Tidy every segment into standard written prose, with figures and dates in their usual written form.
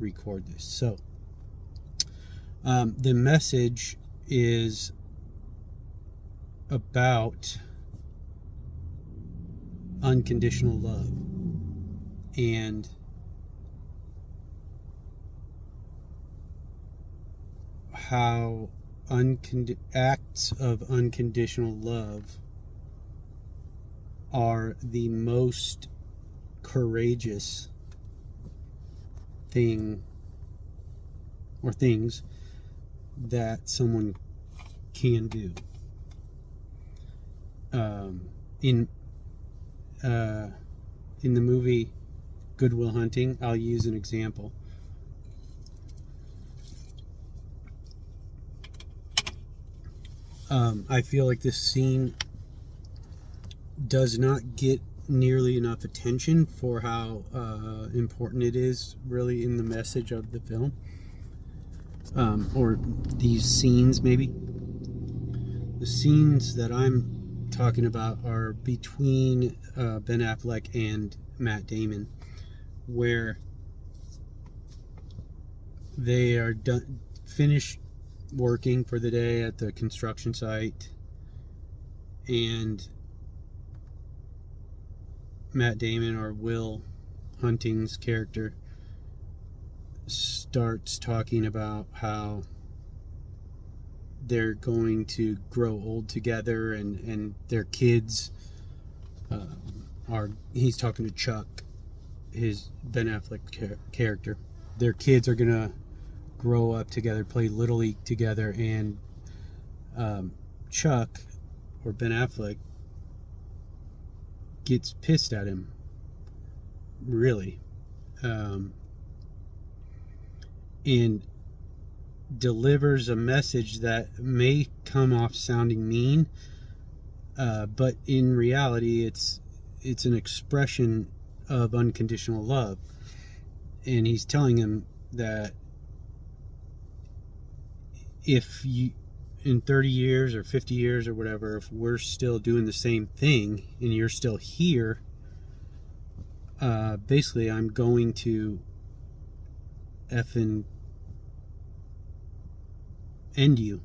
record this. So the message is about unconditional love and how acts of unconditional love are the most courageous thing or things that someone can do. In the movie GoodWill Hunting, I'll use an example. I feel like this scene does not get nearly enough attention for how important it is really in the message of the film, or these scenes. Maybe the scenes that I'm talking about are between Ben Affleck and Matt Damon, where they are finished working for the day at the construction site, and Matt Damon, or Will Hunting's character, starts talking about how they're going to grow old together, and their kids he's talking to Chuck, his Ben Affleck character. Their kids are gonna grow up together, play Little League together, and Chuck, or Ben Affleck, gets pissed at him, really, and delivers a message that may come off sounding mean, but in reality it's an expression of unconditional love. And he's telling him that if you, in 30 years or 50 years or whatever, if we're still doing the same thing and you're still here, basically I'm going to effing end you.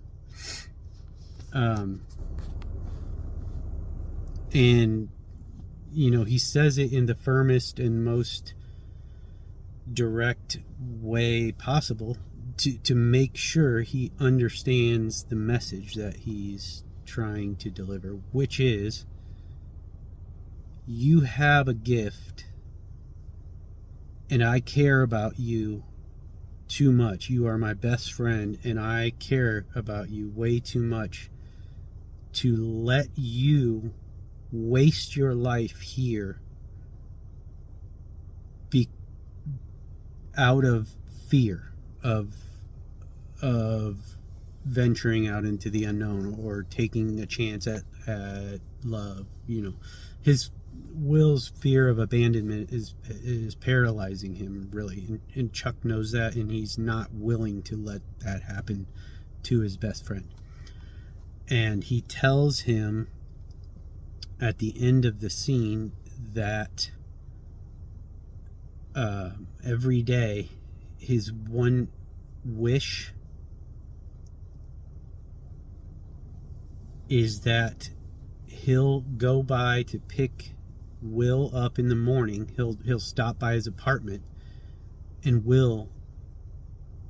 And you know, he says it in the firmest and most direct way possible to make sure he understands the message that he's trying to deliver, which is, you have a gift and I care about you too much. You are my best friend and I care about you way too much to let you waste your life here out of fear of venturing out into the unknown or taking a chance at love. You know, Will's fear of abandonment is paralyzing him, really, and Chuck knows that, and he's not willing to let that happen to his best friend. And he tells him at the end of the scene that every day his one wish is that he'll go by to pick Will up in the morning. He'll stop by his apartment, and Will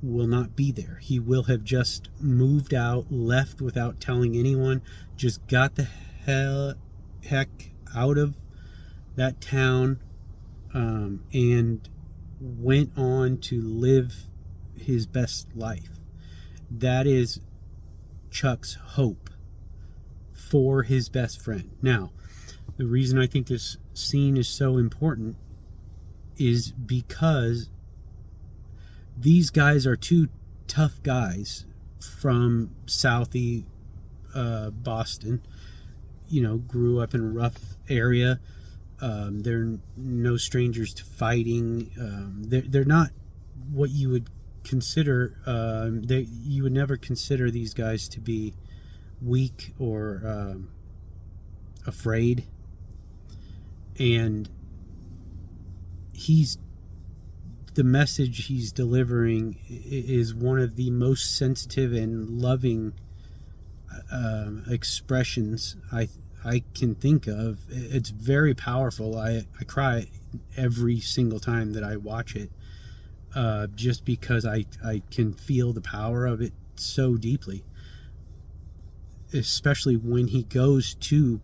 not be there. He will have just moved out, left without telling anyone, just got the heck out of that town, and went on to live his best life. That is Chuck's hope for his best friend. Now, the reason I think this scene is so important is because these guys are two tough guys from Southie Boston. You know, grew up in a rough area. They're no strangers to fighting. They're not what you would consider. You would never consider these guys to be weak or afraid. And he's the message he's delivering is one of the most sensitive and loving expressions I can think of. It's very powerful. I cry every single time that I watch it, just because I can feel the power of it so deeply, especially when he goes to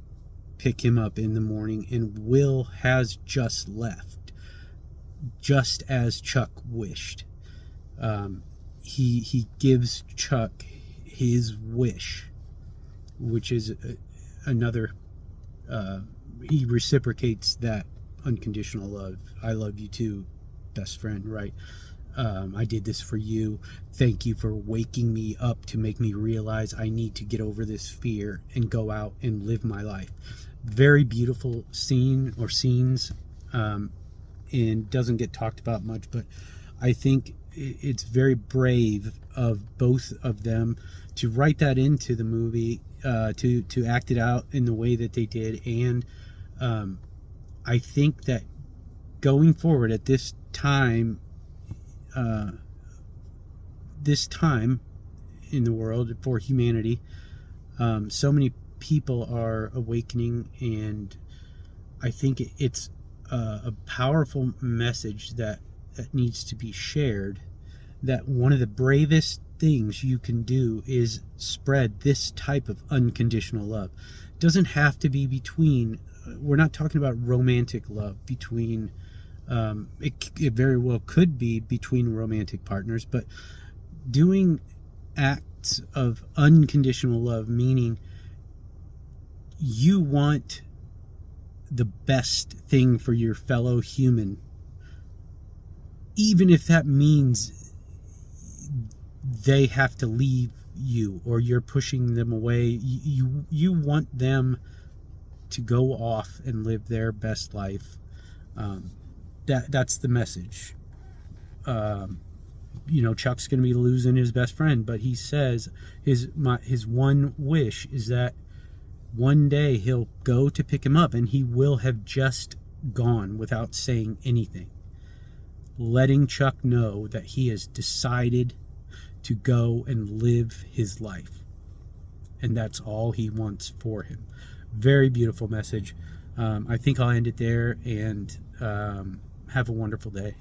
pick him up in the morning and Will has just left, just as Chuck wished. He gives Chuck his wish, which is another, he reciprocates that unconditional love. I love you too, best friend, right? I did this for you. Thank you for waking me up to make me realize I need to get over this fear and go out and live my life. Very beautiful scene or scenes, and doesn't get talked about much, but I think it's very brave of both of them to write that into the movie, to act it out in the way that they did. And I think that going forward at this time in the world for humanity, so many people are awakening, and I think it's a powerful message that needs to be shared, that one of the bravest things you can do is spread this type of unconditional love. It doesn't have to be between, we're not talking about romantic love between, it very well could be between romantic partners, but doing acts of unconditional love, meaning you want the best thing for your fellow human, even if that means they have to leave you or you're pushing them away. You want them to go off and live their best life. That's the message. Chuck's going to be losing his best friend, but he says his one wish is that one day he'll go to pick him up and he will have just gone without saying anything, letting Chuck know that he has decided to go and live his life, and that's all he wants for him. Very beautiful message. I think I'll end it there, and have a wonderful day.